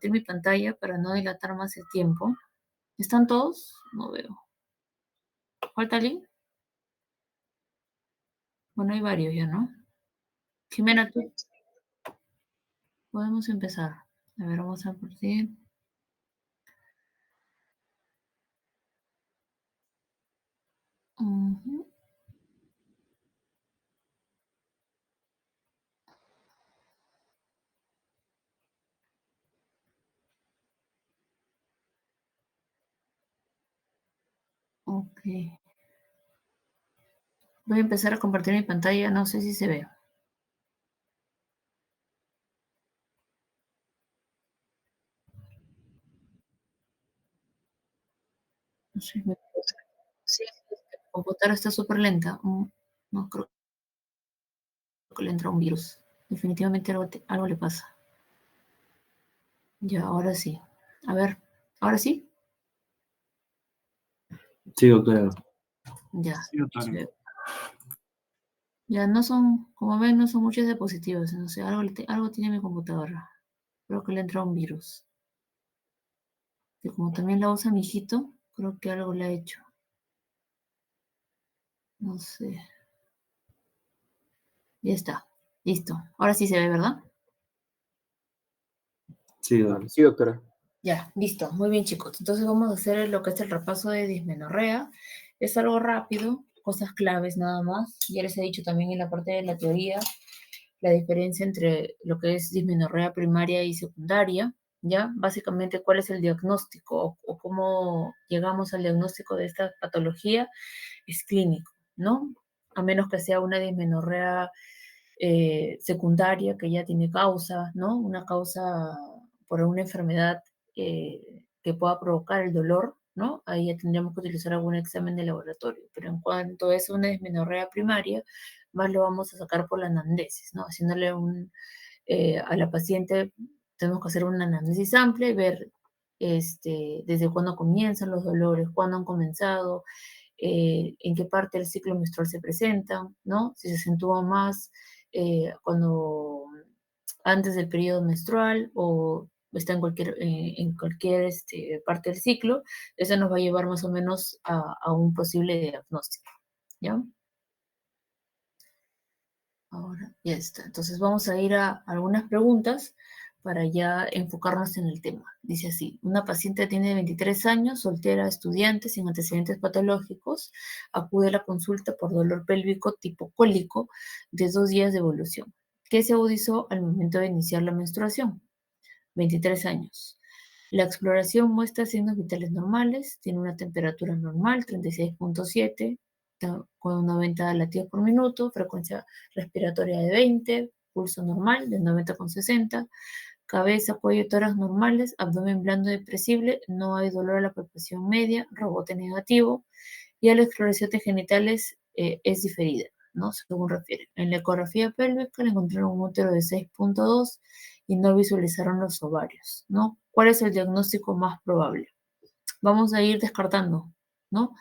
mi pantalla para no dilatar más el tiempo. ¿Están todos? No veo. ¿Falta alguien? Bueno, hay varios ya, ¿no? Jimena, tú. Podemos empezar. A ver, vamos a partir. Ok. Voy a empezar a compartir mi pantalla. No sé si se ve. No sé, sí, la computadora está súper lenta. No creo que le entra un virus. Definitivamente algo le pasa. Ya, ahora sí. A ver, ¿ahora sí? Sí, doctora. Ya. Sí, doctora. Sí. Ya no son, como ven, no son muchas diapositivas. No sé, algo tiene mi computadora. Creo que le entra un virus. Que como también la usa mi hijito, creo que algo le ha hecho. No sé. Ya está. Listo. Ahora sí se ve, ¿verdad? Sí, doctora. Sí, doctora. Ya, listo. Muy bien, chicos. Entonces vamos a hacer lo que es el repaso de dismenorrea. Es algo rápido, cosas claves nada más. Ya les he dicho también en la parte de la teoría la diferencia entre lo que es dismenorrea primaria y secundaria, ¿ya? Básicamente, cuál es el diagnóstico o cómo llegamos al diagnóstico de esta patología es clínico, ¿no? A menos que sea una dismenorrea secundaria que ya tiene causa, ¿no? Una causa por una enfermedad que pueda provocar el dolor, ¿no? Ahí ya tendríamos que utilizar algún examen de laboratorio. Pero en cuanto es una dismenorrea primaria, más lo vamos a sacar por la anamnesis, ¿no? Haciéndole a la paciente, tenemos que hacer una anamnesis amplia y ver desde cuándo comienzan los dolores, cuándo han comenzado, en qué parte del ciclo menstrual se presentan, ¿no? Si se acentúa más cuando antes del periodo menstrual o está en cualquier parte del ciclo, eso nos va a llevar más o menos a un posible diagnóstico, ¿ya? Ahora ya está. Entonces vamos a ir a algunas preguntas para ya enfocarnos en el tema. Dice así, una paciente tiene 23 años, soltera, estudiante, sin antecedentes patológicos, acude a la consulta por dolor pélvico tipo cólico de 2 días de evolución, que se agudizó al momento de iniciar la menstruación. 23 años. La exploración muestra signos vitales normales, tiene una temperatura normal, 36,7, con 90 latidos por minuto, frecuencia respiratoria de 20, pulso normal de 90,60, cabeza, cuello y tórax normales, abdomen blando y depresible, no hay dolor a la palpación media, rebote negativo, y a la exploración de genitales es diferida, ¿no? Según refiere. En la ecografía pélvica le encontraron un útero de 6,2 y no visualizaron los ovarios, ¿no? ¿Cuál es el diagnóstico más probable? Vamos a ir descartando, ¿no?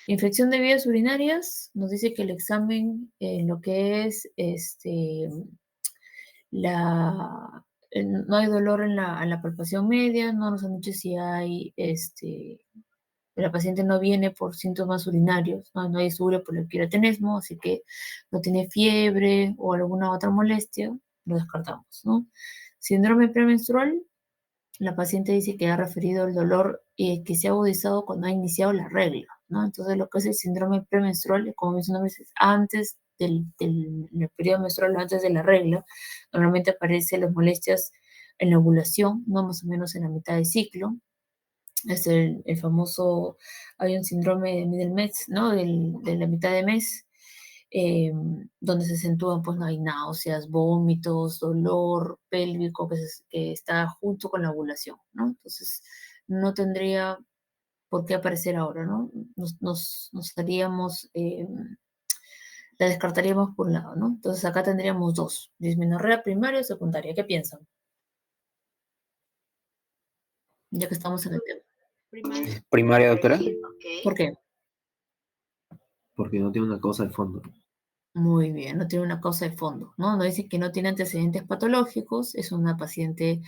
Infección de vías urinarias, nos dice que el examen en lo que es no hay dolor en la palpación media, no nos han dicho si hay la paciente no viene por síntomas urinarios, no hay suria por el quiratenesmo, así que no tiene fiebre o alguna otra molestia, lo descartamos, ¿no? Síndrome premenstrual, la paciente dice que ha referido el dolor que se ha agudizado cuando ha iniciado la regla, ¿no? Entonces lo que es el síndrome premenstrual, como dice su nombre, es antes del periodo menstrual, antes de la regla, normalmente aparecen las molestias en la ovulación, ¿no? Más o menos en la mitad del ciclo, es el famoso, hay un síndrome del mes, ¿no? De la mitad de mes, eh, donde se acentúan, pues no hay náuseas, vómitos, dolor pélvico que está junto con la ovulación, ¿no? Entonces, no tendría por qué aparecer ahora, ¿no? Nos haríamos, la descartaríamos por un lado, ¿no? Entonces, acá tendríamos dos, dismenorrea primaria o secundaria. ¿Qué piensan? Ya que estamos en el tema. Primaria, doctora. ¿Por qué? Porque no tiene una causa de fondo. Muy bien, no tiene una causa de fondo, ¿no? No dice que no tiene antecedentes patológicos, es una paciente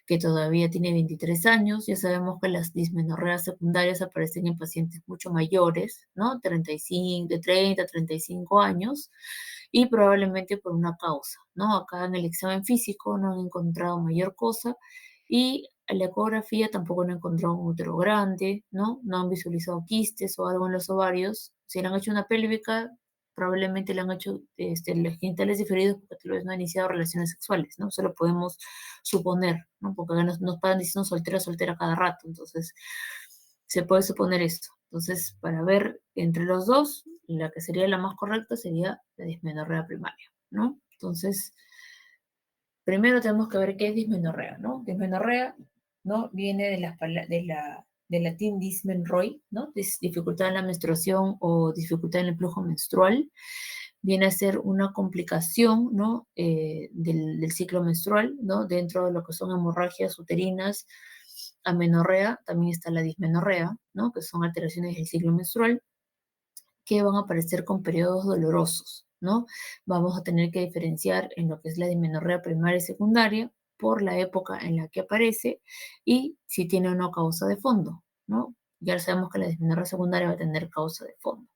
que todavía tiene 23 años, ya sabemos que las dismenorreas secundarias aparecen en pacientes mucho mayores, ¿no? 35, de 30 a 35 años, y probablemente por una causa, ¿no? Acá en el examen físico no han encontrado mayor cosa, y en la ecografía tampoco han encontrado un útero grande, ¿no? No han visualizado quistes o algo en los ovarios. Si le han hecho una pélvica, probablemente le han hecho los genitales diferidos porque tal vez no ha iniciado relaciones sexuales, ¿no? Solo podemos suponer, ¿no? Porque acá nos paran diciendo soltera, soltera cada rato, entonces se puede suponer esto. Entonces, para ver entre los dos, la que sería la más correcta sería la dismenorrea primaria, ¿no? Entonces, primero tenemos que ver qué es dismenorrea, ¿no? Dismenorrea, ¿no? Viene del latín dismenroi, ¿no? Dificultad en la menstruación o dificultad en el flujo menstrual. Viene a ser una complicación, ¿no? Del ciclo menstrual, ¿no? Dentro de lo que son hemorragias uterinas, amenorrea, también está la dismenorrea, ¿no? Que son alteraciones del ciclo menstrual que van a aparecer con periodos dolorosos, ¿no? Vamos a tener que diferenciar en lo que es la dismenorrea primaria y secundaria por la época en la que aparece y si tiene o no causa de fondo, ¿no? Ya sabemos que la dismenorrea secundaria va a tener causa de fondo.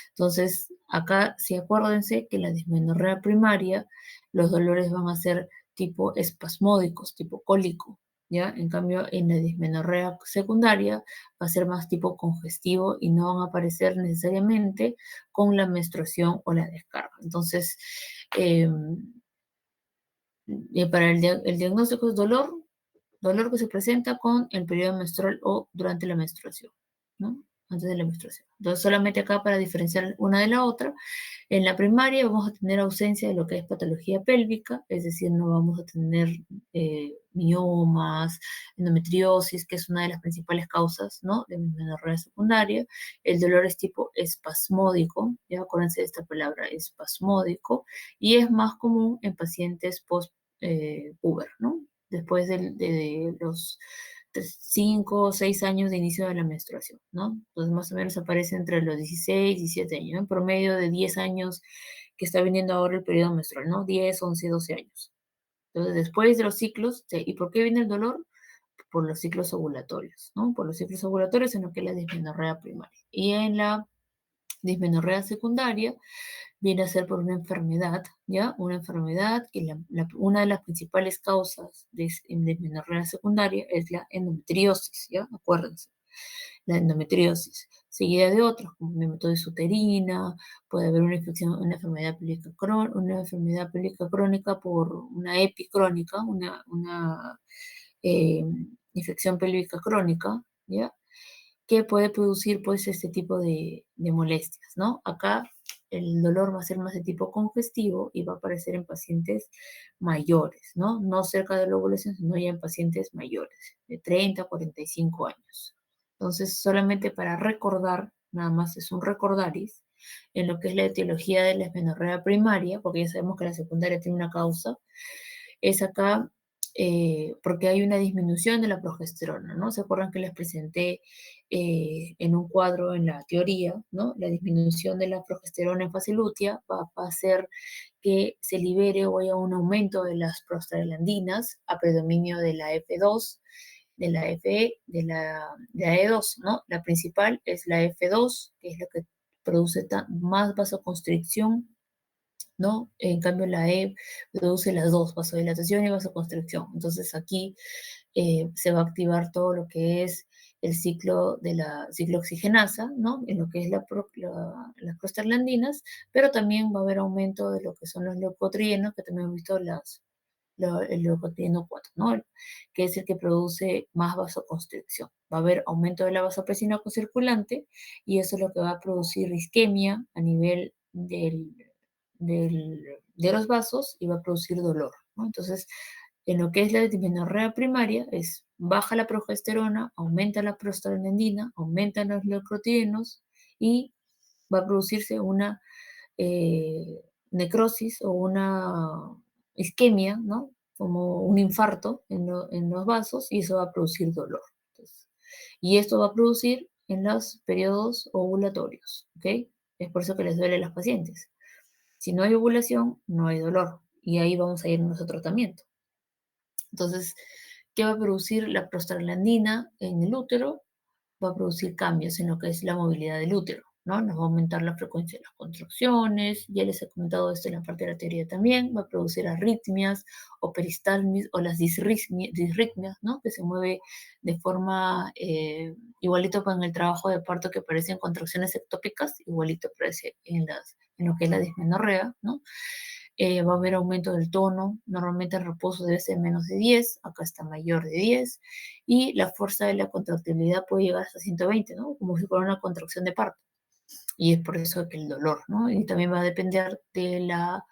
Entonces, acá sí acuérdense que la dismenorrea primaria, los dolores van a ser tipo espasmódicos, tipo cólico, ¿ya? En cambio, en la dismenorrea secundaria va a ser más tipo congestivo y no van a aparecer necesariamente con la menstruación o la descarga. Entonces, eh, para el diagnóstico es dolor que se presenta con el periodo menstrual o durante la menstruación, ¿no? Antes de la menstruación. Entonces, solamente acá para diferenciar una de la otra, en la primaria vamos a tener ausencia de lo que es patología pélvica, es decir, no vamos a tener miomas, endometriosis, que es una de las principales causas, ¿no? De menorrea secundaria. El dolor es tipo espasmódico, ya acuérdense de esta palabra, espasmódico, y es más común en pacientes post-puber, ¿no? Después de los 5 o 6 años de inicio de la menstruación, ¿no? Entonces más o menos aparece entre los 16 y 17 años, en promedio de 10 años que está viniendo ahora el periodo menstrual, ¿no? 10, 11, 12 años. Entonces después de los ciclos, ¿y por qué viene el dolor? Por los ciclos ovulatorios, ¿no? Por los ciclos ovulatorios en lo que es la dismenorrea primaria. Y en la dismenorrea secundaria viene a ser por una enfermedad, ¿ya? Una enfermedad que una de las principales causas de dismenorrea secundaria es la endometriosis, ¿ya? Acuérdense, la endometriosis, seguida de otros, como nematosis uterina, puede haber una infección, una enfermedad pélvica crónica por una epicrónica, una eh, infección pélvica crónica, ¿ya? Que puede producir pues este tipo de molestias, ¿no? Acá el dolor va a ser más de tipo congestivo y va a aparecer en pacientes mayores, ¿no? No cerca de la ovulación, sino ya en pacientes mayores, de 30 a 45 años. Entonces, solamente para recordar, nada más es un recordaris, en lo que es la etiología de la esmenorrea primaria, porque ya sabemos que la secundaria tiene una causa, es acá porque hay una disminución de la progesterona, ¿no? ¿Se acuerdan que les presenté en un cuadro en la teoría, ¿no? La disminución de la progesterona en fase lútea va a hacer que se libere o haya un aumento de las prostaglandinas a predominio de la F2, de la FE, de la E2, ¿no? La principal es la F2, que es la que produce más vasoconstricción, ¿no? En cambio, la E produce las dos, vasodilatación y vasoconstricción. Entonces, aquí se va a activar todo lo que es el ciclo de la ciclooxigenasa, ¿no? En lo que es las prostaglandinas, pero también va a haber aumento de lo que son los leucotrienos, que también hemos visto el leucotrieno 4, ¿no? Que es el que produce más vasoconstricción. Va a haber aumento de la vasopresina circulante y eso es lo que va a producir isquemia a nivel de los vasos y va a producir dolor, ¿no? Entonces, en lo que es la dismenorrea primaria, es baja la progesterona, aumenta la prostaglandina, aumentan los leucotrienos y va a producirse una necrosis o una isquemia, ¿no? Como un infarto en los vasos y eso va a producir dolor. Entonces, y esto va a producir en los periodos ovulatorios, ¿ok? Es por eso que les duele a las pacientes. Si no hay ovulación, no hay dolor. Y ahí vamos a ir a nuestro tratamiento. Entonces, ¿qué va a producir la prostaglandina en el útero? Va a producir cambios en lo que es la movilidad del útero, ¿no? Nos va a aumentar la frecuencia de las contracciones, ya les he comentado esto en la parte de la teoría también, va a producir arritmias o peristalmis o las disritmias, ¿no? Que se mueve de forma igualito con el trabajo de parto que parecen contracciones ectópicas, igualito aparece en lo que es la dismenorrea, ¿no? Va a haber aumento del tono, normalmente el reposo debe ser menos de 10, acá está mayor de 10, y la fuerza de la contractibilidad puede llegar hasta 120, ¿no? Como si fuera una contracción de parto. Y es por eso que el dolor, ¿no? Y también va a depender de la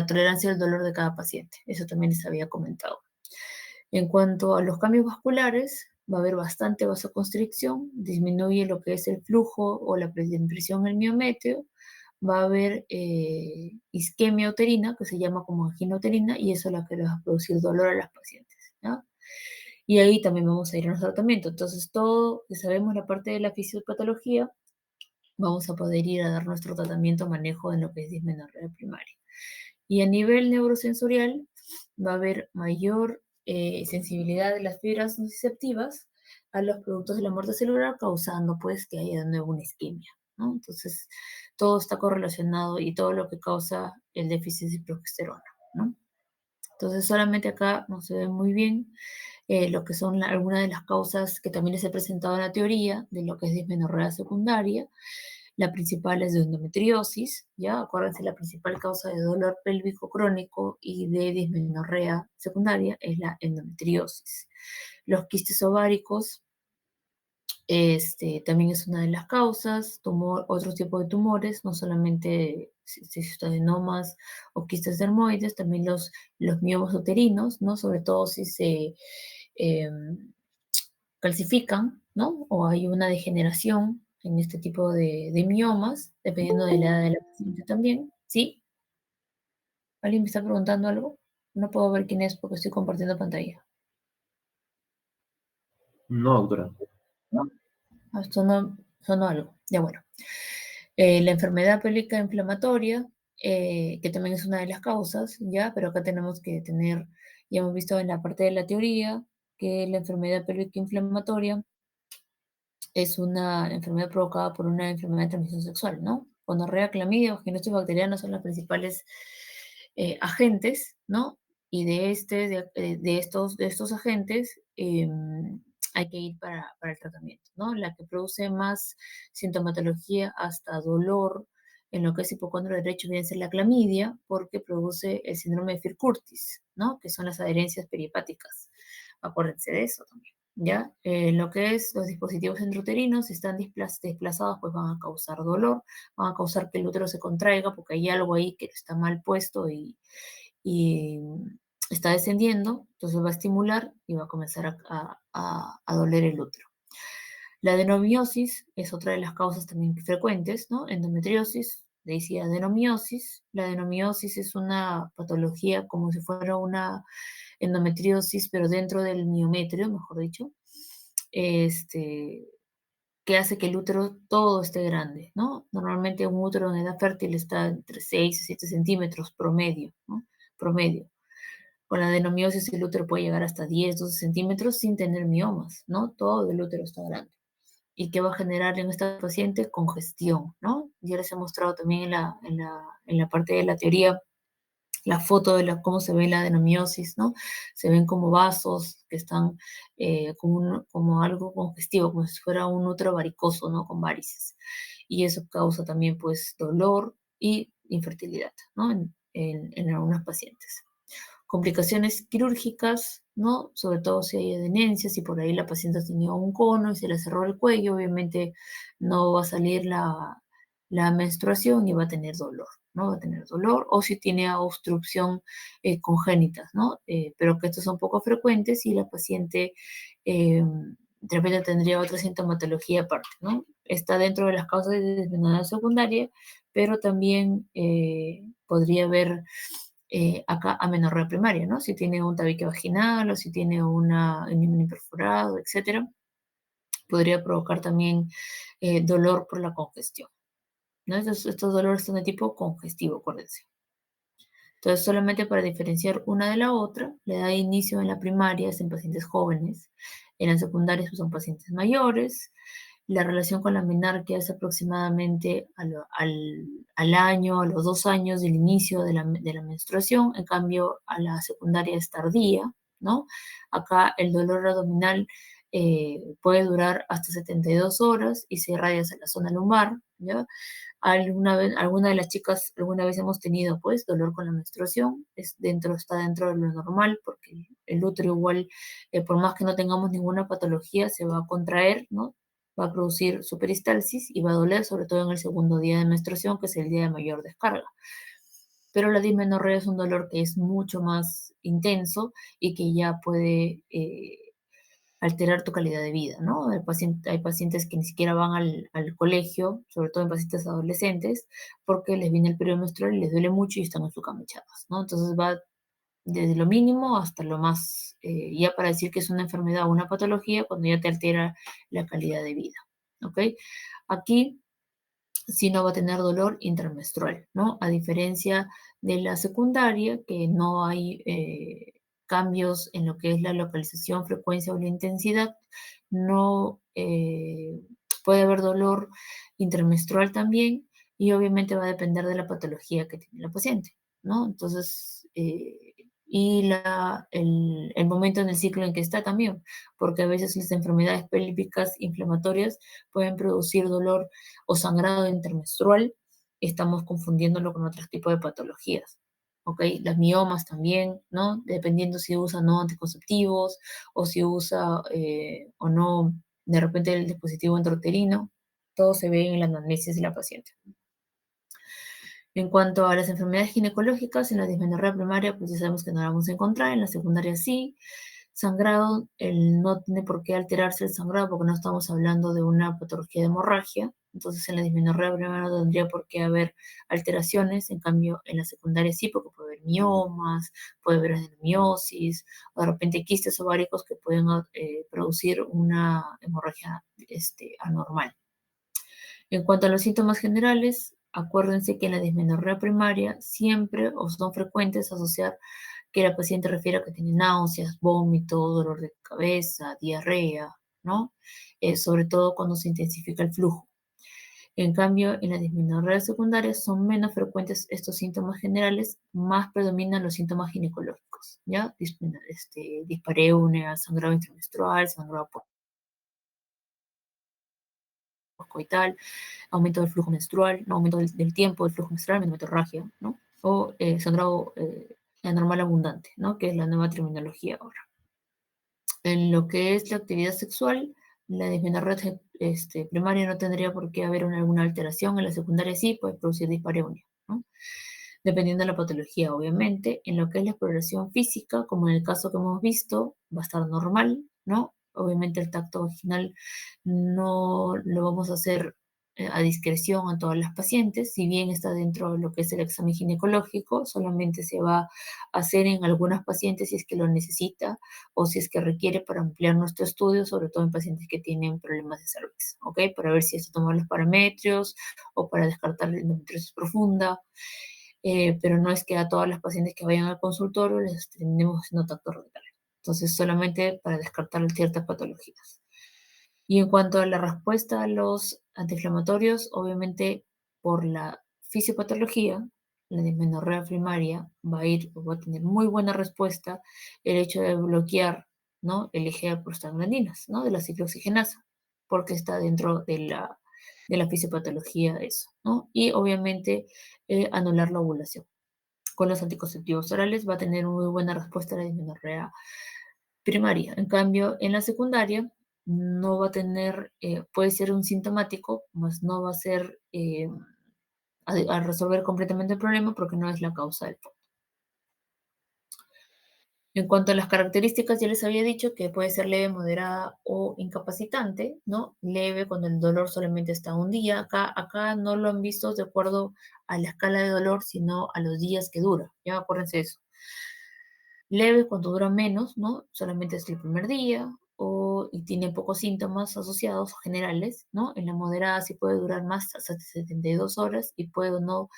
tolerancia al dolor de cada paciente. Eso también les había comentado. En cuanto a los cambios vasculares, va a haber bastante vasoconstricción, disminuye lo que es el flujo o la impresión en el miometrio, va a haber isquemia uterina, que se llama como angina uterina, y eso es lo que le va a producir dolor a las pacientes, ¿no? Y ahí también vamos a ir a nuestro tratamiento. Entonces, todo que sabemos la parte de la fisiopatología, vamos a poder ir a dar nuestro tratamiento, manejo en lo que es dismenorrea primaria. Y a nivel neurosensorial, va a haber mayor sensibilidad de las fibras nociceptivas a los productos de la muerte celular, causando pues que haya de nuevo una isquemia, ¿no? Entonces, todo está correlacionado y todo lo que causa el déficit de progesterona, ¿no? Entonces, solamente acá no se ve muy bien lo que son algunas de las causas que también les he presentado en la teoría de lo que es dismenorrea secundaria. La principal es de endometriosis, ¿ya? Acuérdense, la principal causa de dolor pélvico crónico y de dismenorrea secundaria es la endometriosis. Los quistes ováricos también es una de las causas, otro tipo de tumores, no solamente cistadenomas o quistes dermoides, también los miomas uterinos, ¿no? Sobre todo si se calcifican, ¿no? O hay una degeneración en este tipo de miomas, dependiendo de la edad de la paciente también, ¿sí? ¿Alguien me está preguntando algo? No puedo ver quién es porque estoy compartiendo pantalla. No, doctora. ¿No? Esto no sonó algo. Ya bueno. La enfermedad pélvica inflamatoria, que también es una de las causas, ¿ya? Pero acá tenemos que tener, ya hemos visto en la parte de la teoría, que la enfermedad pélvica inflamatoria es una enfermedad provocada por una enfermedad de transmisión sexual, ¿no? Gonorrea, clamidia, vaginosis bacteriana son las principales agentes, ¿no? Y de estos agentes hay que ir para el tratamiento, ¿no? La que produce más sintomatología hasta dolor en lo que es hipocondrio derecho viene a ser la clamidia porque produce el síndrome de Firth-Curtis, ¿no? Que son las adherencias perihepáticas. Acuérdense de eso también. ¿Ya? Lo que es los dispositivos intrauterinos, si están desplazados, pues van a causar dolor, van a causar que el útero se contraiga porque hay algo ahí que está mal puesto y está descendiendo, entonces va a estimular y va a comenzar a doler el útero. La adenomiosis es otra de las causas también frecuentes, ¿no? Endometriosis, le decía adenomiosis. La adenomiosis es una patología como si fuera una endometriosis, pero dentro del miometrio, mejor dicho, que hace que el útero todo esté grande, ¿no? Normalmente un útero en edad fértil está entre 6 y 7 centímetros promedio, ¿no? Promedio. Con la adenomiosis el útero puede llegar hasta 10, 12 centímetros sin tener miomas, ¿no? Todo el útero está grande. ¿Y qué va a generar en esta paciente? Congestión, ¿no? Ya les he mostrado también en la parte de la teoría la foto de cómo se ve la adenomiosis, ¿no? Se ven como vasos que están como algo congestivo, como si fuera un útero varicoso, ¿no? Con varices. Y eso causa también, pues, dolor y infertilidad, ¿no? En algunas pacientes. Complicaciones quirúrgicas, ¿no? Sobre todo si hay adherencias, si por ahí la paciente tenía un cono y se le cerró el cuello, obviamente no va a salir la menstruación y va a tener dolor, ¿no? Va a tener dolor, o si tiene obstrucción congénita, ¿no? Pero que estos son poco frecuentes y la paciente de repente tendría otra sintomatología aparte, ¿no? Está dentro de las causas de dismenorrea secundaria, pero también podría haber acá amenorrea primaria, ¿no? Si tiene un tabique vaginal o si tiene un himen perforado, etcétera, podría provocar también dolor por la congestión. ¿no? Estos dolores son de tipo congestivo, acuérdense. Entonces, solamente para diferenciar una de la otra, le da inicio en la primaria, es en pacientes jóvenes, en la secundaria son pacientes mayores, la relación con la menarquia es aproximadamente al año, a los 2 años del inicio de la menstruación, en cambio a la secundaria es tardía, ¿no? Acá el dolor abdominal puede durar hasta 72 horas y se irradia hacia la zona lumbar, ¿ya? Alguna de las chicas alguna vez hemos tenido pues dolor con la menstruación, está dentro de lo normal porque el útero igual, por más que no tengamos ninguna patología, se va a contraer, ¿no? Va a producir su peristalsis y va a doler, sobre todo en el segundo día de menstruación, que es el día de mayor descarga. Pero la dismenorrea es un dolor que es mucho más intenso y que ya puede alterar tu calidad de vida, ¿no? Hay pacientes que ni siquiera van al colegio, sobre todo en pacientes adolescentes, porque les viene el periodo menstrual y les duele mucho y están en su cama echadas, ¿no? Entonces va desde lo mínimo hasta lo más, ya para decir que es una enfermedad o una patología, cuando ya te altera la calidad de vida, ¿ok? Aquí sí no va a tener dolor intermenstrual, ¿no? A diferencia de la secundaria, que no hay cambios en lo que es la localización, frecuencia o la intensidad, no puede haber dolor intermenstrual también y obviamente va a depender de la patología que tiene la paciente, ¿no? Entonces, y el momento en el ciclo en que está también, porque a veces las enfermedades pélvicas inflamatorias pueden producir dolor o sangrado intermenstrual, estamos confundiéndolo con otros tipos de patologías. ¿Ok? Las miomas también, ¿no? Dependiendo si usa no anticonceptivos o si usa o no de repente el dispositivo intrauterino, todo se ve en la anamnesis de la paciente. En cuanto a las enfermedades ginecológicas, en la dismenorrea primaria, pues ya sabemos que no la vamos a encontrar, en la secundaria sí. Sangrado, no tiene por qué alterarse el sangrado porque no estamos hablando de una patología de hemorragia. Entonces, en la dismenorrea primaria no tendría por qué haber alteraciones. En cambio, en la secundaria sí, porque puede haber miomas, puede haber adenomiosis, o de repente quistes ováricos que pueden producir una hemorragia anormal. En cuanto a los síntomas generales, acuérdense que en la dismenorrea primaria siempre o son frecuentes asociar que la paciente refiere a que tiene náuseas, vómito, dolor de cabeza, diarrea, ¿no? Sobre todo cuando se intensifica el flujo. En cambio, en la dismenorrea secundaria son menos frecuentes estos síntomas generales, más predominan los síntomas ginecológicos, ¿ya? Dispareunia, sangrado intramenstrual, sangrado postcoital, aumento del flujo menstrual, no aumento del tiempo del flujo menstrual, menorragia, ¿no? O sangrado anormal abundante, ¿no? Que es la nueva terminología ahora. En lo que es la actividad sexual, la dismenorrea primaria no tendría por qué haber alguna alteración, en la secundaria sí puede producir dispareunia, ¿no? Dependiendo de la patología, obviamente. En lo que es la exploración física, como en el caso que hemos visto, va a estar normal, ¿no? Obviamente el tacto vaginal no lo vamos a hacer a discreción a todas las pacientes, si bien está dentro de lo que es el examen ginecológico, solamente se va a hacer en algunas pacientes si es que lo necesita o si es que requiere para ampliar nuestro estudio, sobre todo en pacientes que tienen problemas de cervix, ¿ok? Para ver si es tomar los parametrios o para descartar la endometriosis profunda. Pero no es que a todas las pacientes que vayan al consultorio les terminemos haciendo tacto rectal. Entonces, solamente para descartar ciertas patologías. Y en cuanto a la respuesta a los antiinflamatorios, obviamente por la fisiopatología, la dismenorrea primaria va a tener muy buena respuesta el hecho de bloquear, ¿no? El eje de prostaglandinas, ¿no? De la ciclooxigenasa, porque está dentro de la fisiopatología de eso, ¿no? Y obviamente anular la ovulación. Con los anticonceptivos orales va a tener muy buena respuesta a la dismenorrea primaria. En cambio, en la secundaria no va a tener, puede ser un sintomático, más no va a ser a resolver completamente el problema porque no es la causa del fondo. En cuanto a las características, ya les había dicho que puede ser leve, moderada o incapacitante, ¿no? Leve cuando el dolor solamente está un día. Acá no lo han visto de acuerdo a la escala de dolor, sino a los días que dura. Ya acuérdense de eso. Leve cuando dura menos, ¿no? Solamente es el primer día, o y tiene pocos síntomas asociados generales, ¿no? En la moderada sí puede durar más, hasta 72 horas, y puede o no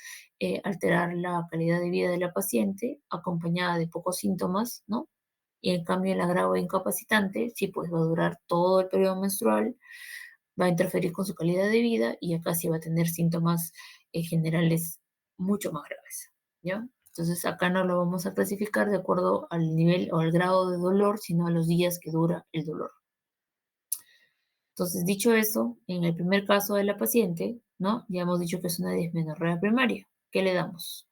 alterar la calidad de vida de la paciente, acompañada de pocos síntomas, ¿no? Y en cambio, el agravo incapacitante sí pues va a durar todo el periodo menstrual, va a interferir con su calidad de vida, y acá sí va a tener síntomas generales mucho más graves, ¿ya? Entonces acá no lo vamos a clasificar de acuerdo al nivel o al grado de dolor, sino a los días que dura el dolor. Entonces, dicho eso, en el primer caso de la paciente, ¿no? Ya hemos dicho que es una dismenorrea primaria. ¿Qué le damos?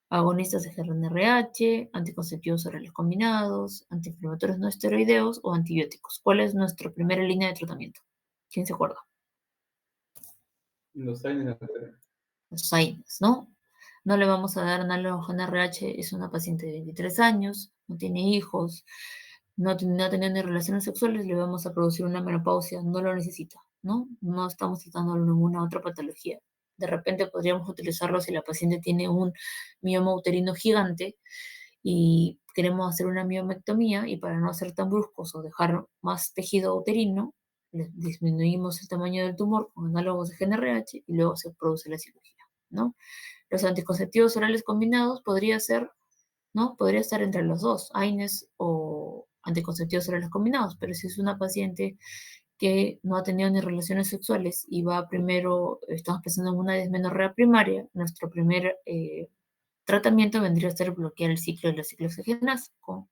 Agonistas de GnRH, anticonceptivos orales combinados, antiinflamatorios no esteroideos o antibióticos. ¿Cuál es nuestra primera línea de tratamiento? ¿Quién se acuerda? Los años. Los AINES, ¿no? No le vamos a dar análogo GnRH, es una paciente de 23 años, no tiene hijos, no ha tenido ni relaciones sexuales, le vamos a producir una menopausia, no lo necesita, ¿no? No estamos tratando ninguna otra patología. De repente podríamos utilizarlo si la paciente tiene un mioma uterino gigante y queremos hacer una miomectomía, y para no ser tan bruscos o dejar más tejido uterino, disminuimos el tamaño del tumor con análogos de GnRH y luego se produce la cirugía, ¿no? Los anticonceptivos orales combinados podría ser, ¿no? Podría estar entre los dos, AINES o anticonceptivos orales combinados, pero si es una paciente que no ha tenido ni relaciones sexuales y va primero, estamos pensando en una dismenorrea primaria, nuestro primer tratamiento vendría a ser bloquear el ciclo de la ciclooxigenasa con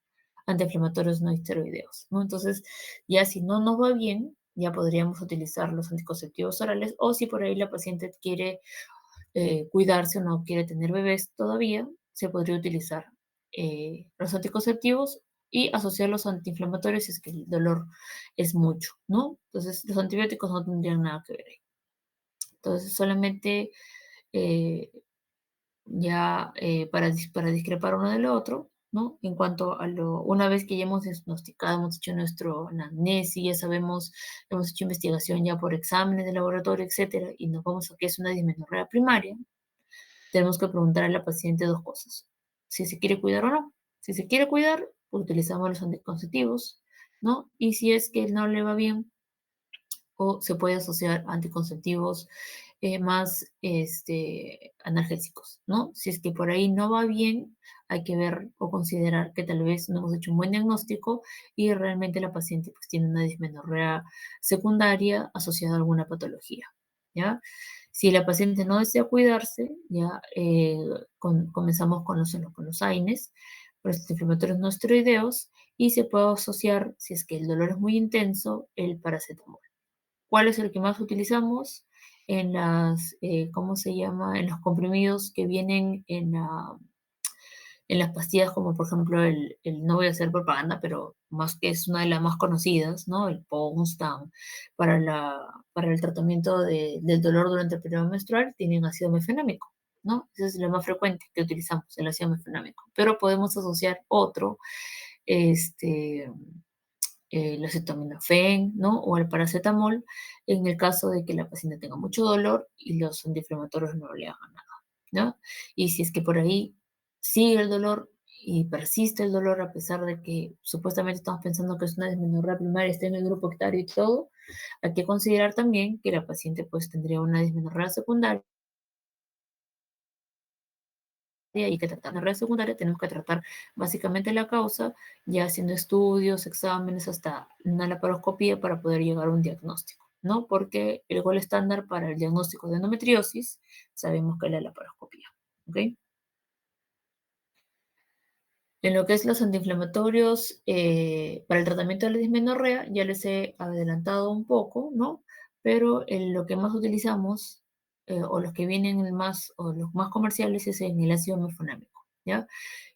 antiinflamatorios no esteroideos, ¿no? Entonces, ya si no nos va bien, ya podríamos utilizar los anticonceptivos orales, o si por ahí la paciente quiere cuidarse o no quiere tener bebés todavía, se podría utilizar los anticonceptivos y asociar los antiinflamatorios si es que el dolor es mucho, ¿no? Entonces, los antibióticos no tendrían nada que ver ahí. Entonces, solamente eh, ya para discrepar uno del otro, ¿no? En cuanto a una vez que ya hemos diagnosticado, hemos hecho nuestro anamnesis, ya sabemos, hemos hecho investigación ya por exámenes de laboratorio, etcétera, y nos vamos a que es una dismenorrea primaria, tenemos que preguntar a la paciente dos cosas: si se quiere cuidar o no. Si se quiere cuidar, utilizamos los anticonceptivos, ¿no? Y si es que no le va bien, o se puede asociar anticonceptivos más analgésicos, ¿no? Si es que por ahí no va bien, hay que ver o considerar que tal vez no hemos hecho un buen diagnóstico y realmente la paciente pues tiene una dismenorrea secundaria asociada a alguna patología, ¿ya? Si la paciente no desea cuidarse, ya comenzamos con los AINES, los inflamatorios no esteroideos, y se puede asociar, si es que el dolor es muy intenso, el paracetamol. ¿Cuál es el que más utilizamos? En las, ¿cómo se llama? En los comprimidos que vienen en las pastillas, como por ejemplo no voy a hacer propaganda, pero más que es una de las más conocidas, ¿no? El Ponstan, para el tratamiento del dolor durante el periodo menstrual, tienen ácido mefenámico, ¿no? Ese es lo más frecuente que utilizamos, el ácido mefenámico. Pero podemos asociar otro, este, el acetaminofén, ¿no? O el paracetamol, en el caso de que la paciente tenga mucho dolor y los antiinflamatorios no le hagan nada, ¿no? Y si es que por ahí sigue el dolor y persiste el dolor, a pesar de que supuestamente estamos pensando que es una dismenorrea primaria, está en el grupo etario y todo, hay que considerar también que la paciente pues tendría una dismenorrea secundaria, y hay que tratar la red secundaria, tenemos que tratar básicamente la causa, ya haciendo estudios, exámenes, hasta una laparoscopía para poder llegar a un diagnóstico, ¿no? Porque el gol estándar para el diagnóstico de endometriosis sabemos que es la laparoscopía, ¿ok? En lo que es los antiinflamatorios, para el tratamiento de la dismenorrea, ya les he adelantado un poco, ¿no? Pero en lo que más utilizamos, o los que vienen más, o los más comerciales, es en el ácido mefenámico, ¿ya?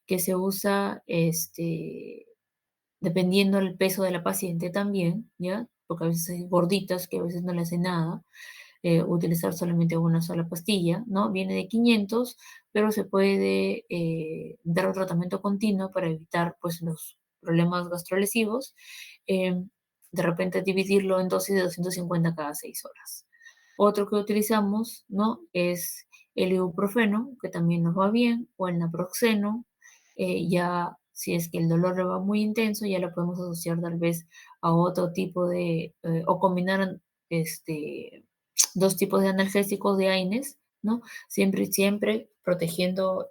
Que se usa, dependiendo del peso de la paciente también, ¿ya? Porque a veces hay gorditas que a veces no le hacen nada, utilizar solamente una sola pastilla, ¿no? Viene de 500, pero se puede dar un tratamiento continuo para evitar, pues, los problemas gastrolesivos, de repente dividirlo en dosis de 250 cada 6 horas. Otro que utilizamos, ¿no? Es el ibuprofeno, que también nos va bien, o el naproxeno, ya Si es que el dolor le va muy intenso, ya lo podemos asociar tal vez a otro tipo de, o combinar dos tipos de analgésicos de AINES, ¿no? Siempre y siempre protegiendo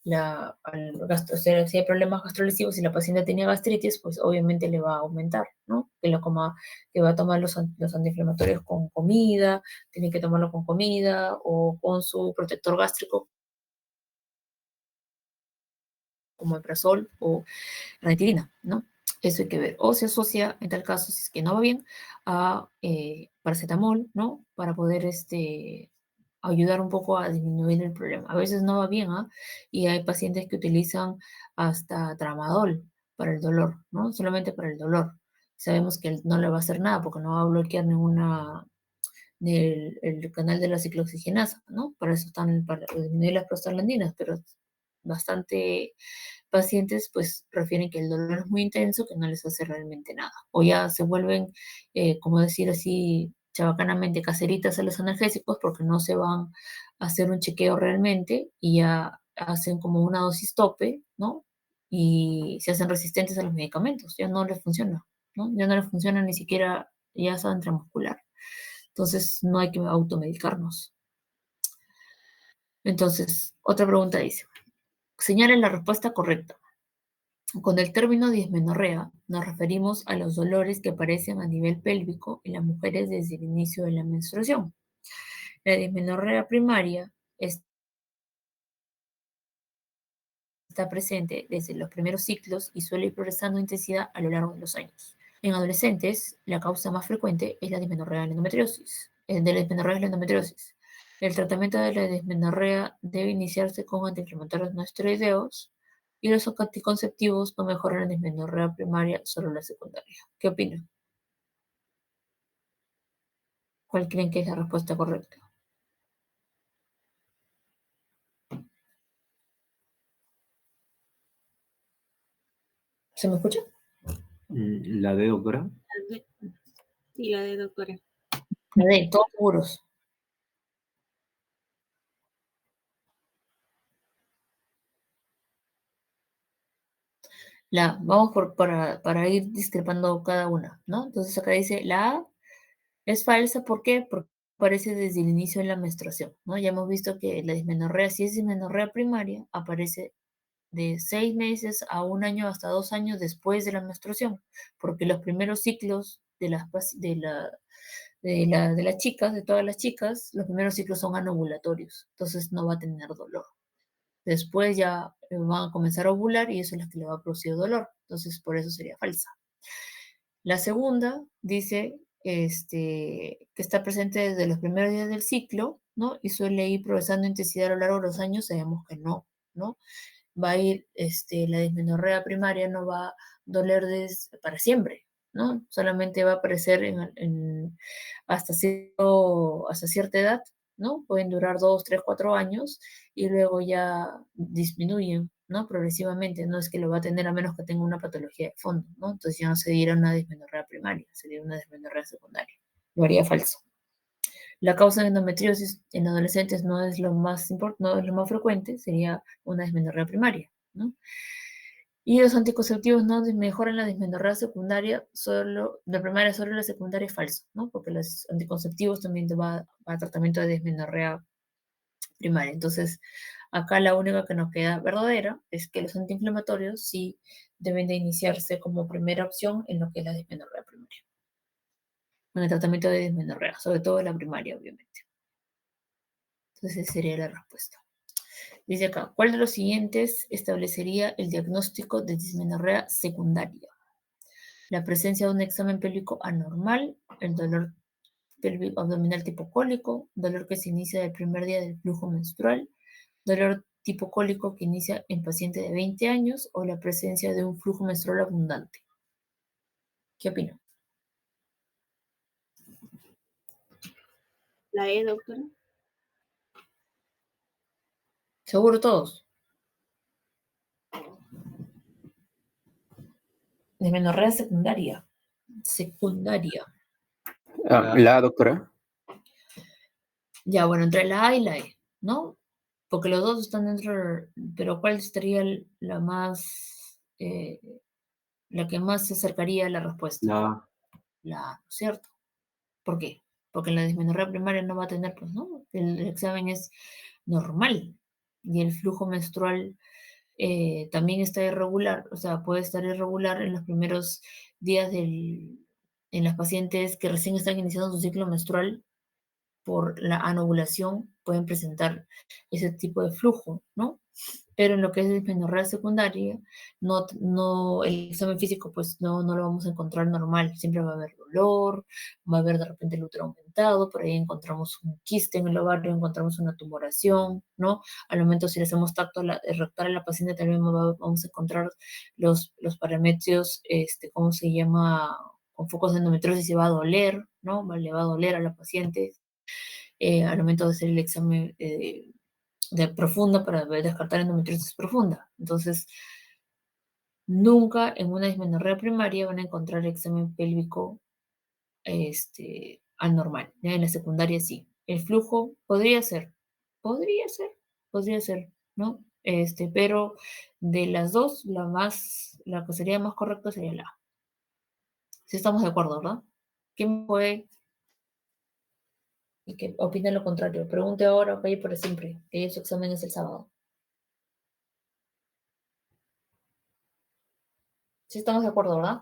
o sea, si hay problemas gastrolesivos, si la paciente tenía gastritis, pues obviamente le va a aumentar, ¿no? Que va a tomar los antiinflamatorios con comida, tiene que tomarlo con comida o con su protector gástrico, como omeprazol o ranitidina, ¿no? Eso hay que ver. O se asocia, en tal caso, si es que no va bien, a paracetamol, ¿no? Para poder ayudar un poco a disminuir el problema. A veces no va bien, ¿ah? Y hay pacientes que utilizan hasta tramadol para el dolor, ¿no? Solamente para el dolor. Sabemos que no le va a hacer nada porque no va a bloquear el canal de la ciclooxigenasa, ¿no? Para eso están, para disminuir las prostaglandinas, pero bastante pacientes pues refieren que el dolor es muy intenso, que no les hace realmente nada. O ya se vuelven, como decir así, chabacanamente caseritas a los analgésicos porque no se van a hacer un chequeo realmente y ya hacen como una dosis tope, ¿no? Y se hacen resistentes a los medicamentos, ya no les funciona, ¿no? Ya no les funciona ni siquiera ya esa intramuscular. Entonces no hay que automedicarnos. Entonces, otra pregunta dice, señale la respuesta correcta. Con el término dismenorrea nos referimos a los dolores que aparecen a nivel pélvico en las mujeres desde el inicio de la menstruación. La dismenorrea primaria está presente desde los primeros ciclos y suele ir progresando en intensidad a lo largo de los años. En adolescentes, la causa más frecuente es la dismenorrea de la endometriosis. El tratamiento de la dismenorrea debe iniciarse con antiinflamatorios no esteroideos y los anticonceptivos no mejoran la dismenorrea primaria, solo la secundaria. ¿Qué opinan? ¿Cuál creen que es la respuesta correcta? ¿Se me escucha? La D, doctora. Sí, la D, doctora. La D, todos seguros. Vamos para ir discrepando cada una, ¿no? Entonces acá dice, la A es falsa, ¿por qué? Porque aparece desde el inicio de la menstruación, ¿no? Ya hemos visto que la dismenorrea, si es dismenorrea primaria, aparece de 6 meses a 1 año hasta 2 años después de la menstruación, porque los primeros ciclos de las chicas, de todas las chicas, los primeros ciclos son anovulatorios, entonces no va a tener dolor. Después ya van a comenzar a ovular y eso es lo que le va a producir dolor, entonces por eso sería falsa. La segunda dice que está presente desde los primeros días del ciclo, ¿no? Y suele ir progresando en intensidad a lo largo de los años, sabemos que no, ¿no? Va a ir, la dismenorrea primaria no va a doler para siempre, ¿no? Solamente va a aparecer hasta cierta edad, ¿no? Pueden durar 2, 3, 4 años y luego ya disminuyen, ¿no? Progresivamente, no es que lo va a tener a menos que tenga una patología de fondo, ¿no? Entonces ya no se diera una dismenorrea primaria, sería una dismenorrea secundaria. Lo haría falso. La causa de endometriosis en adolescentes no es lo más frecuente, sería una dismenorrea primaria, ¿no? Y los anticonceptivos no mejoran la dismenorrea secundaria, la primaria, solo la secundaria es falso, ¿no? Porque los anticonceptivos también va a tratamiento de dismenorrea primaria. Entonces, acá la única que nos queda verdadera es que los antiinflamatorios sí deben de iniciarse como primera opción en lo que es la dismenorrea primaria. En el tratamiento de dismenorrea, sobre todo la primaria, obviamente. Entonces, esa sería la respuesta. Dice acá, ¿cuál de los siguientes establecería el diagnóstico de dismenorrea secundaria? La presencia de un examen pélvico anormal, el dolor pélvico abdominal tipo cólico, dolor que se inicia el primer día del flujo menstrual, dolor tipo cólico que inicia en paciente de 20 años o la presencia de un flujo menstrual abundante. ¿Qué opina? La E, doctora. ¿Seguro todos? Dismenorrea secundaria. Secundaria. La A, doctora. Ya, bueno, entre la A y la E, ¿no? Porque los dos están dentro, pero ¿cuál sería la que más se acercaría a la respuesta? La A. La A, ¿no es cierto? ¿Por qué? Porque en la dismenorrea primaria no va a tener, pues, ¿no? El examen es normal y el flujo menstrual también está irregular, o sea, puede estar irregular en los primeros días en las pacientes que recién están iniciando su ciclo menstrual por la anovulación, pueden presentar ese tipo de flujo, ¿no? Pero en lo que es dismenorrea secundaria, el examen físico pues no lo vamos a encontrar normal, siempre va a haber dolor, va a haber de repente el útero aumentado, por ahí encontramos un quiste en el ovario, encontramos una tumoración, ¿no? Al momento si le hacemos tacto rectal a la paciente también vamos a encontrar los parametrios, ¿cómo se llama? Con focos de endometriosis y va a doler, ¿no? Le va a doler a la paciente al momento de hacer el examen de profunda para descartar endometriosis profunda. Entonces, nunca en una dismenorrea primaria van a encontrar examen pélvico anormal. ¿Ya? En la secundaria sí. El flujo podría ser, podría ser, ¿no? Pero de las dos, la que sería más correcta sería la A. Si estamos de acuerdo, ¿verdad? ¿Quién fue y que opina lo contrario? Pregunte ahora o calle por siempre, que su examen es el sábado. Si estamos de acuerdo, ¿verdad?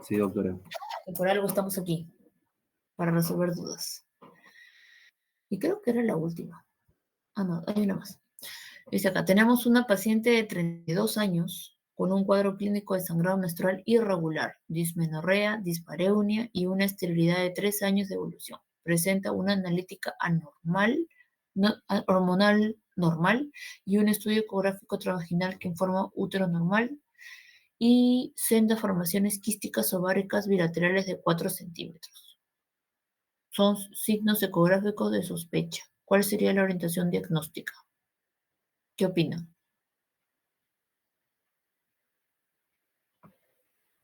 Sí, doctora. Que por algo estamos aquí, para resolver dudas. Y creo que era la última. Ah, no, hay una más. Dice acá, tenemos una paciente de 32 años con un cuadro clínico de sangrado menstrual irregular, dismenorrea, dispareunia y una esterilidad de 3 años de evolución. Presenta una analítica anormal, hormonal normal y un estudio ecográfico transvaginal que informa útero normal y sendas formaciones quísticas ováricas bilaterales de 4 centímetros. Son signos ecográficos de sospecha. ¿Cuál sería la orientación diagnóstica? ¿Qué opinan?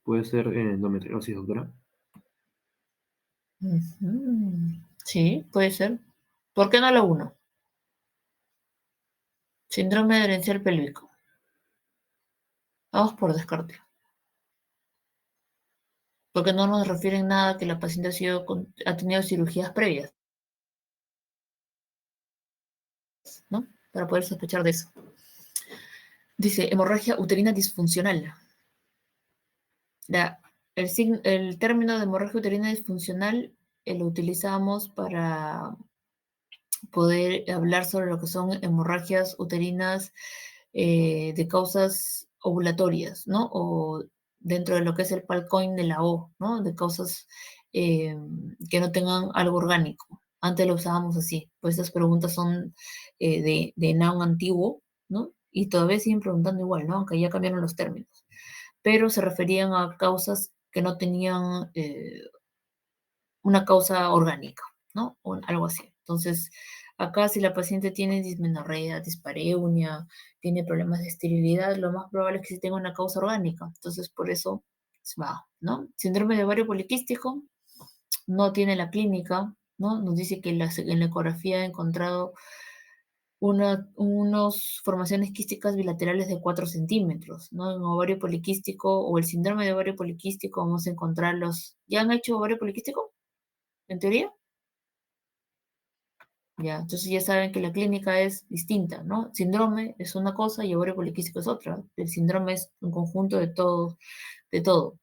¿Puede ser endometriosis, doctora? Sí, puede ser. ¿Por qué no la uno? Síndrome herencial pélvico. Vamos por descarte. Porque no nos refieren nada que la paciente ha tenido cirugías previas, ¿no? Para poder sospechar de eso. Dice, hemorragia uterina disfuncional. El término de hemorragia uterina disfuncional lo utilizamos para poder hablar sobre lo que son hemorragias uterinas de causas ovulatorias, ¿no? O dentro de lo que es el PALCOIN de la O, ¿no? De causas que no tengan algo orgánico. Antes lo usábamos así, pues estas preguntas son de Noun antiguo, ¿no? Y todavía siguen preguntando igual, ¿no? Aunque ya cambiaron los términos. Pero se referían a causas que no tenían una causa orgánica, ¿no? O algo así. Entonces, acá si la paciente tiene dismenorrea, dispareunia, tiene problemas de esterilidad, lo más probable es que sí tenga una causa orgánica. Entonces, por eso va, ¿no? Síndrome de ovario poliquístico no tiene la clínica, ¿no? Nos dice que en la ecografía ha encontrado unas formaciones quísticas bilaterales de 4 centímetros, ¿no? En ovario poliquístico o el síndrome de ovario poliquístico vamos a encontrarlos. ¿Ya han hecho ovario poliquístico? ¿En teoría? Ya, entonces ya saben que la clínica es distinta, ¿no? Síndrome es una cosa y ovario poliquístico es otra. El síndrome es un conjunto de todo, de todo.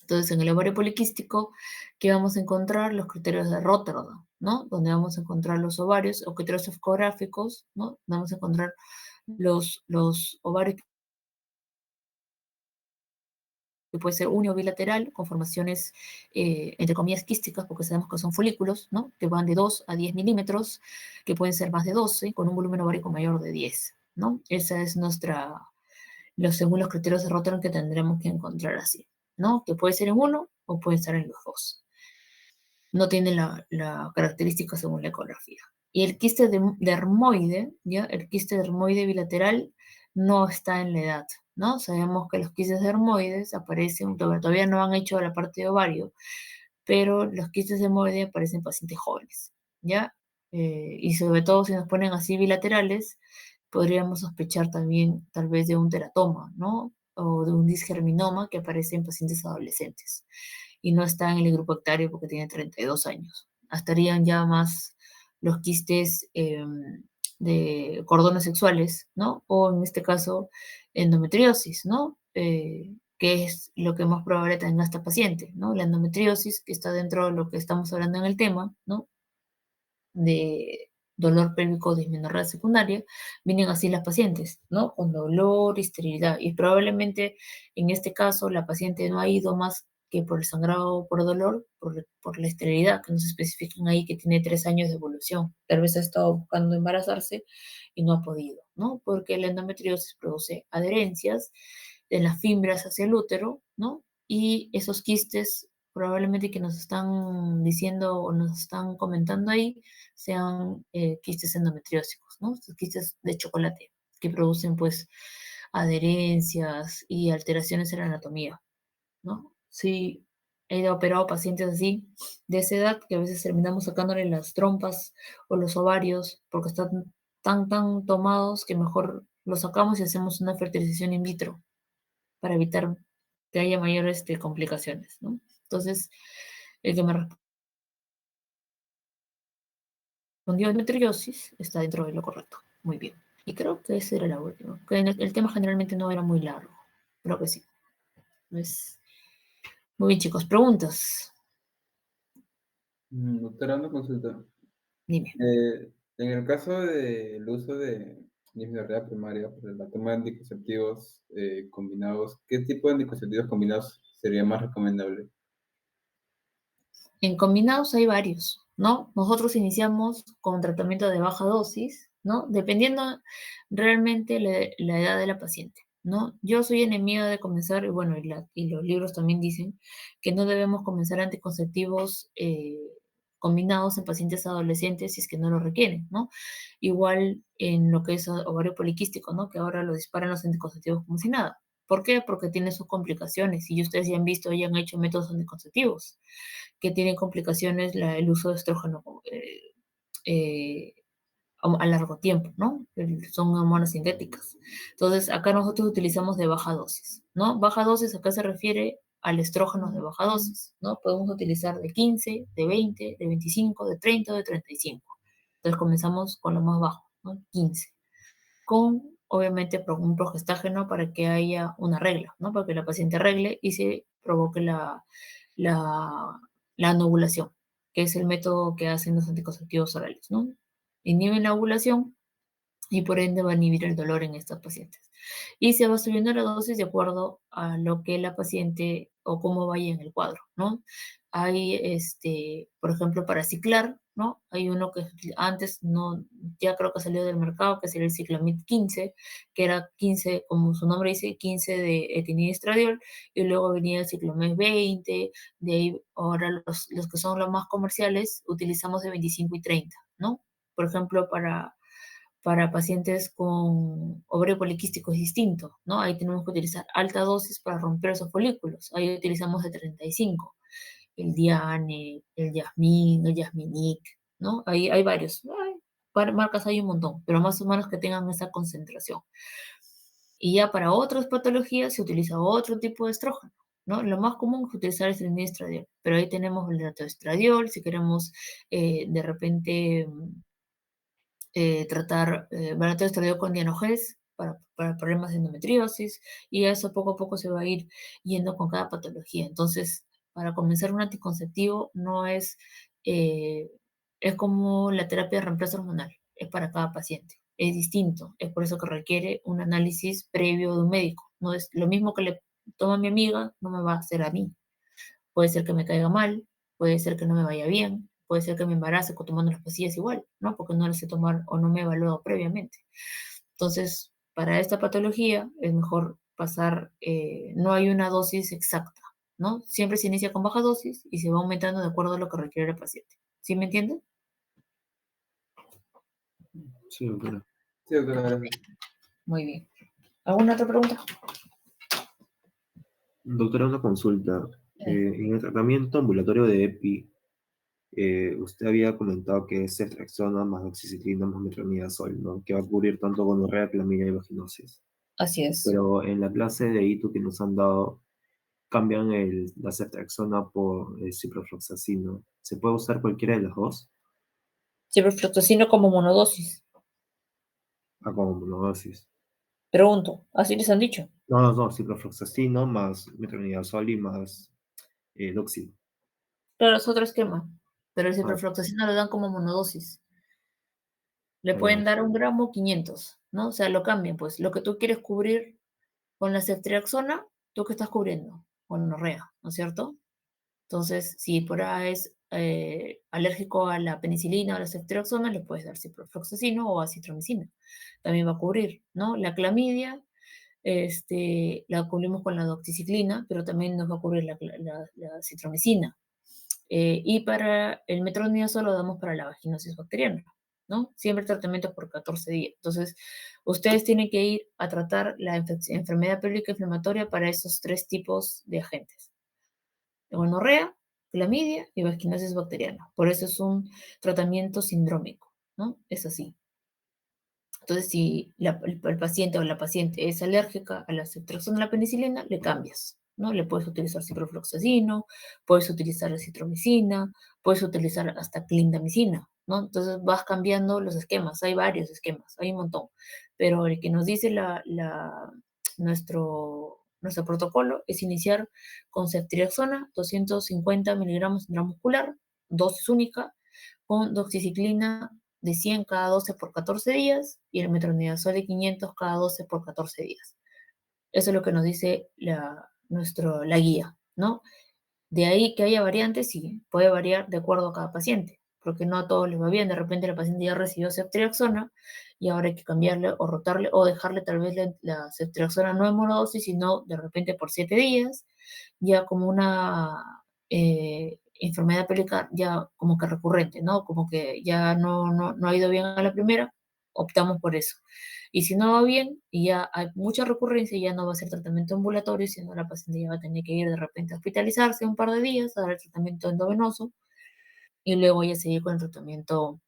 Entonces, en el ovario poliquístico, ¿qué vamos a encontrar? Los criterios de Rotterdam, ¿no? Donde vamos a encontrar los ovarios o criterios ecográficos, ¿no? Vamos a encontrar los ovarios que puede ser unio bilateral, con formaciones, entre comillas, quísticas, porque sabemos que son folículos, ¿no? Que van de 2 a 10 milímetros, que pueden ser más de 12, con un volumen ovárico mayor de 10, ¿no? Esa es según los criterios de Rotterdam que tendremos que encontrar así, ¿no? Que puede ser en uno o puede estar en los dos. No tiene la característica según la ecografía. Y el quiste dermoide, ¿ya? El quiste dermoide bilateral no está en la edad, ¿no? Sabemos que los quistes dermoides aparecen, todavía no han hecho la parte de ovario, pero los quistes dermoides aparecen en pacientes jóvenes, ¿ya? y sobre todo si nos ponen así bilaterales, podríamos sospechar también tal vez de un teratoma, ¿no? O de un disgerminoma que aparece en pacientes adolescentes y no está en el grupo etario porque tiene 32 años. Estarían ya más los quistes de cordones sexuales, ¿no? O en este caso, endometriosis, ¿no? Que es lo que más probable tenga esta paciente, ¿no? La endometriosis, que está dentro de lo que estamos hablando en el tema, ¿no? De dolor pélvico, dismenorrea secundaria, vienen así las pacientes, ¿no? Con dolor y esterilidad. Y probablemente en este caso la paciente no ha ido más que por el sangrado por dolor, por la esterilidad, que nos especifican ahí que tiene 3 años de evolución. Tal vez ha estado buscando embarazarse y no ha podido, ¿no? Porque la endometriosis produce adherencias de las fibras hacia el útero, ¿no? Y esos quistes probablemente que nos están diciendo o nos están comentando ahí sean quistes endometriósicos, ¿no? Estos quistes de chocolate que producen pues adherencias y alteraciones en la anatomía, ¿no? Sí, he operado pacientes así, de esa edad, que a veces terminamos sacándole las trompas o los ovarios porque están tan tomados que mejor los sacamos y hacemos una fertilización in vitro para evitar que haya mayores complicaciones, ¿no? Entonces, el que me respondió endometriosis está dentro de lo correcto. Muy bien. Y creo que ese era la última. Que el tema generalmente no era muy largo. Creo que sí. Pues, muy bien, chicos. ¿Preguntas? Doctora, una consulta. Dime. En el caso del uso de dismenorrea primaria para la toma de anticonceptivos combinados, ¿qué tipo de anticonceptivos combinados sería más recomendable? En combinados hay varios, ¿no? Nosotros iniciamos con tratamiento de baja dosis, ¿no? Dependiendo realmente la edad de la paciente, ¿no? Yo soy enemiga de comenzar, y bueno, y los libros también dicen que no debemos comenzar anticonceptivos combinados en pacientes adolescentes si es que no lo requieren, ¿no? Igual en lo que es ovario poliquístico, ¿no? Que ahora lo disparan los anticonceptivos como si nada. ¿Por qué? Porque tiene sus complicaciones y ustedes ya han visto y han hecho métodos anticonceptivos que tienen complicaciones el uso de estrógeno eh, a largo tiempo, ¿no? Son hormonas sintéticas. Entonces, acá nosotros utilizamos de baja dosis, ¿no? Baja dosis acá se refiere al estrógeno de baja dosis, ¿no? Podemos utilizar de 15, de 20, de 25, de 30 o de 35. Entonces comenzamos con lo más bajo, ¿no? 15. Con, obviamente, un progestágeno para que haya una regla, ¿no? Para que la paciente arregle y se provoque la, la anovulación, que es el método que hacen los anticonceptivos orales, ¿no? Inhiben la ovulación y por ende va a inhibir el dolor en estas pacientes. Y se va subiendo la dosis de acuerdo a lo que la paciente o cómo vaya en el cuadro, ¿no? Hay, por ejemplo, para ciclar, ¿no? Hay uno que antes no, ya creo que salió del mercado, que sería el Ciclamid 15, que era 15, como su nombre dice, 15 de etinidestradiol, y luego venía el Ciclomed 20, de ahí ahora los que son los más comerciales utilizamos de 25 y 30, ¿no? Por ejemplo, para pacientes con ovario poliquístico es distinto, ¿no? Ahí tenemos que utilizar alta dosis para romper esos folículos. Ahí utilizamos de 35, el Diane, el Yasmin, el Yasminic, ¿no? Ahí hay varios. Marcas hay un montón, pero más o menos que tengan esa concentración. Y ya para otras patologías se utiliza otro tipo de estrógeno, ¿no? Lo más común es utilizar el estradiol, pero ahí tenemos el estradiol, si queremos de repente tratar estradiol con dianogés para problemas de endometriosis y eso poco a poco se va a ir yendo con cada patología. Entonces, para comenzar un anticonceptivo no es, es como la terapia de reemplazo hormonal, es para cada paciente, es distinto, es por eso que requiere un análisis previo de un médico. No es lo mismo que le toma a mi amiga, no me va a hacer a mí. Puede ser que me caiga mal, puede ser que no me vaya bien, puede ser que me embarace tomando las pastillas igual, ¿no? Porque no las sé tomar o no me he evaluado previamente. Entonces, para esta patología es mejor pasar, no hay una dosis exacta, ¿no? Siempre se inicia con baja dosis y se va aumentando de acuerdo a lo que requiere el paciente. ¿Sí me entienden? Sí, doctora. Sí, doctora, gracias. Muy bien. ¿Alguna otra pregunta? Doctora, una consulta. En el tratamiento ambulatorio de EPI, Usted había comentado que es ceftriaxona más doxiciclina más metronidazol, ¿no? Que va a cubrir tanto gonorrea, clamidia y vaginosis. Así es. Pero en la clase de ITU que nos han dado, cambian la ceftriaxona por el ciprofloxacino. ¿Se puede usar cualquiera de las dos? Ciprofloxacino como monodosis. Ah, como monodosis. Pregunto, ¿así les han dicho? No, ciprofloxacino más metronidazol y más doxil. Claro, es otro esquema, pero el Ah, ciprofloxacino lo dan como monodosis. Le ah, pueden dar 1 gramo 500, ¿no? O sea, lo cambian, pues. Lo que tú quieres cubrir con la ceftriaxona, ¿tú qué estás cubriendo? Gonorrea, ¿no es cierto? Entonces, si por ahí es alérgico a la penicilina o a la ceftriaxona, le puedes dar ciprofloxacino o acitromicina. También va a cubrir, ¿no? La clamidia, la cubrimos con la doxiciclina, pero también nos va a cubrir la citromicina. Y para el metronidazol lo damos para la vaginosis bacteriana, ¿no? Siempre tratamiento por 14 días. Entonces, ustedes tienen que ir a tratar la enfermedad pélvica inflamatoria para esos 3 tipos de agentes: gonorrea, clamidia y vaginosis bacteriana. Por eso es un tratamiento sindrómico, ¿no? Es así. Entonces, si el paciente o la paciente es alérgica a la ceftriaxona o la penicilina, le cambias, ¿no? Le puedes utilizar ciprofloxacino, puedes utilizar acitromicina, puedes utilizar hasta clindamicina, ¿no? Entonces vas cambiando los esquemas. Hay varios esquemas, hay un montón. Pero el que nos dice nuestro protocolo es iniciar con ceftriaxona, 250 miligramos intramuscular, dosis única, con doxiciclina de 100 cada 12 por 14 días y el metronidazol de 500 cada 12 por 14 días. Eso es lo que nos dice la guía, ¿no? De ahí que haya variantes, sí, puede variar de acuerdo a cada paciente, porque no a todos les va bien. De repente la paciente ya recibió ceftriaxona y ahora hay que cambiarle o rotarle o dejarle tal vez la ceftriaxona no en monodosis, sino de repente por 7 días, ya como una enfermedad pélvica ya como que recurrente, ¿no? Como que ya no ha ido bien a la primera, optamos por eso. Y si no va bien y ya hay mucha recurrencia, ya no va a ser tratamiento ambulatorio, sino la paciente ya va a tener que ir de repente a hospitalizarse un par de días, a dar el tratamiento endovenoso y luego ya seguir con el tratamiento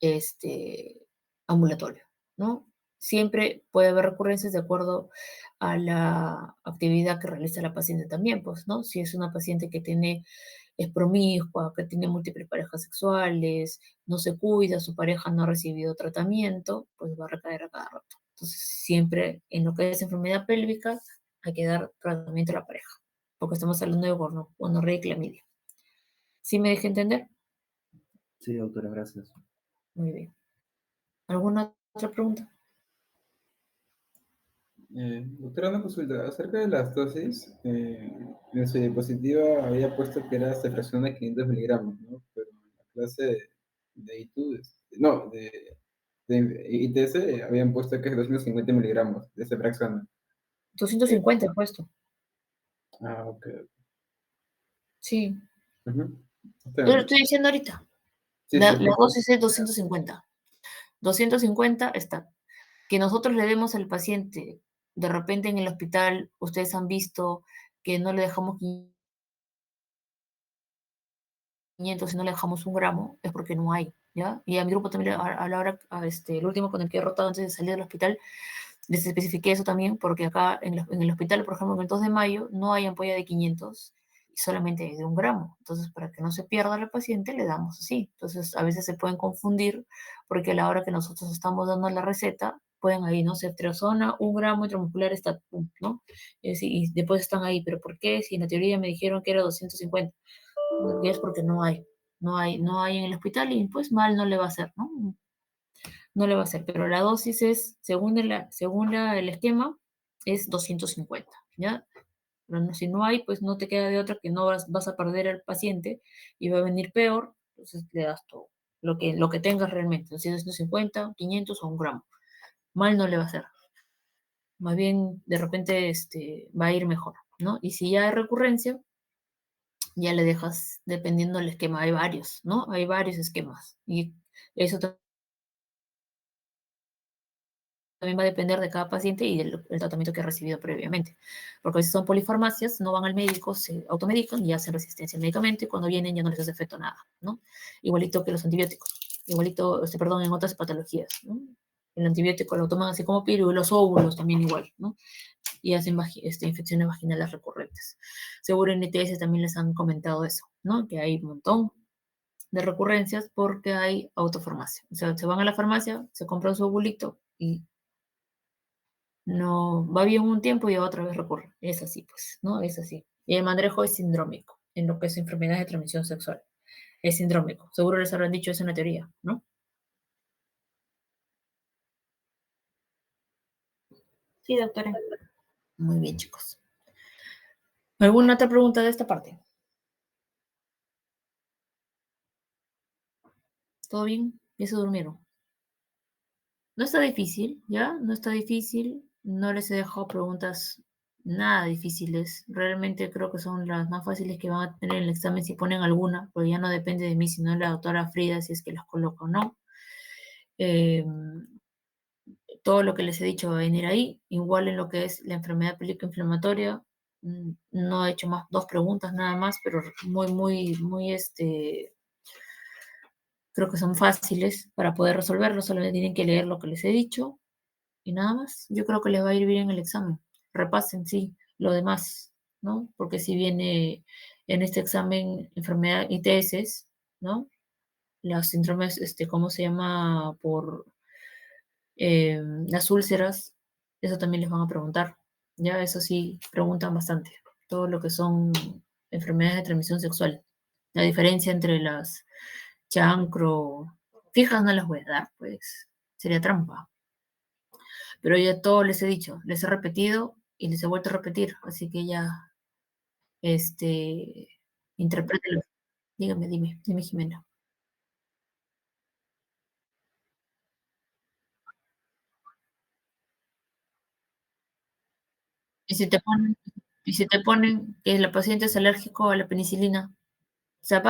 este, ambulatorio, ¿no? Siempre puede haber recurrencias de acuerdo a la actividad que realiza la paciente también, pues, ¿no? Si es una paciente que es promiscua, que tiene múltiples parejas sexuales, no se cuida, su pareja no ha recibido tratamiento, pues va a recaer a cada rato. Entonces, siempre en lo que es enfermedad pélvica hay que dar tratamiento a la pareja, porque estamos hablando de gonorrea y clamidia. ¿Sí me dejé entender? sí, doctora, gracias. Muy bien. ¿Alguna otra pregunta? Doctora, una consulta. Acerca de las dosis, en su diapositiva había puesto que era ceftriaxona de 500 miligramos, ¿no? Pero en la clase de ITU, no, de ITS habían puesto que es 250 miligramos de ceftriaxona. 250 he puesto. Ok. Sí. Ujú. Está Yo lo bien. estoy diciendo ahorita. Sí, La, sí, la justo. dosis es 250. 250 está. Que nosotros le demos al paciente, de repente en el hospital, ustedes han visto que no le dejamos 500 y no le dejamos 1 gramo, es porque no hay, ¿ya? Y a mi grupo también, a la hora, el último con el que he rotado antes de salir del hospital, les especifiqué eso también, porque acá en el hospital, por ejemplo, en el 2 de mayo, no hay ampolla de 500 y solamente hay de 1 gramo. Entonces, para que no se pierda la paciente, le damos así. Entonces, a veces se pueden confundir, porque a la hora que nosotros estamos dando la receta, pueden ahí, ¿no? Ceftriaxona, 1 gramo intramuscular está, ¿no? Y después están ahí, pero ¿por qué? Si en la teoría me dijeron que era 250, y es porque no hay en el hospital y pues mal no le va a hacer, ¿no? No le va a hacer, pero la dosis es, el esquema, es 250, ¿ya? Pero si no hay, pues no te queda de otra que no vas a perder al paciente y va a venir peor, entonces le das todo, lo que tengas realmente, si es 250, 500 o 1 gramo. Mal no le va a hacer. Más bien, de repente, va a ir mejor, ¿no? Y si ya hay recurrencia, ya le dejas, dependiendo del esquema, hay varios, ¿no? Hay varios esquemas. Y eso también va a depender de cada paciente y del tratamiento que ha recibido previamente. Porque a veces son polifarmacias, no van al médico, se automedican y hacen resistencia al medicamento y cuando vienen ya no les hace efecto nada, ¿no? Igualito que los antibióticos, igualito, en otras patologías, ¿no? El antibiótico lo toman así como piru y los óvulos también igual, ¿no? Y hacen infecciones vaginales recurrentes. Seguro en ETS también les han comentado eso, ¿no? Que hay un montón de recurrencias porque hay autofarmacia. O sea, se van a la farmacia, se compran su ovulito y no va bien un tiempo y otra vez recurre. Es así, pues, ¿no? Es así. Y el manejo es sindrómico, en lo que es enfermedades de transmisión sexual. Es sindrómico. Seguro les habrán dicho eso en la teoría, ¿no? Sí, doctora. Muy bien, chicos. ¿Alguna otra pregunta de esta parte? ¿Todo bien? ¿Ya se durmieron? No está difícil, ¿ya? No está difícil. No les he dejado preguntas nada difíciles. Realmente creo que son las más fáciles que van a tener en el examen si ponen alguna, porque ya no depende de mí, sino de la doctora Frida si es que las coloca o no. Todo lo que les he dicho va a venir ahí. Igual en lo que es la enfermedad pelvico-inflamatoria, no he hecho más 2 preguntas nada más, pero muy, creo que son fáciles para poder resolverlo. Solo tienen que leer lo que les he dicho y nada más. Yo creo que les va a ir bien el examen. Repasen, sí, lo demás, ¿no? Porque si viene en este examen enfermedad ITS, ¿no? Los síndromes, ¿cómo se llama? Por las úlceras, eso también les van a preguntar. Ya, eso sí, preguntan bastante. Todo lo que son enfermedades de transmisión sexual. La diferencia entre las chancro, fijas no las voy a dar, pues sería trampa. Pero ya todo les he dicho, les he repetido y les he vuelto a repetir, así que ya, interprételo. Dígame, dime, Jimena. Y si te ponen, que la paciente es alérgico a la penicilina, o sea,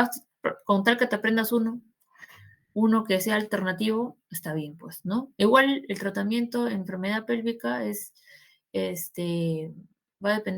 con tal que te aprendas uno que sea alternativo, está bien, pues, ¿no? Igual el tratamiento en enfermedad pélvica va a depender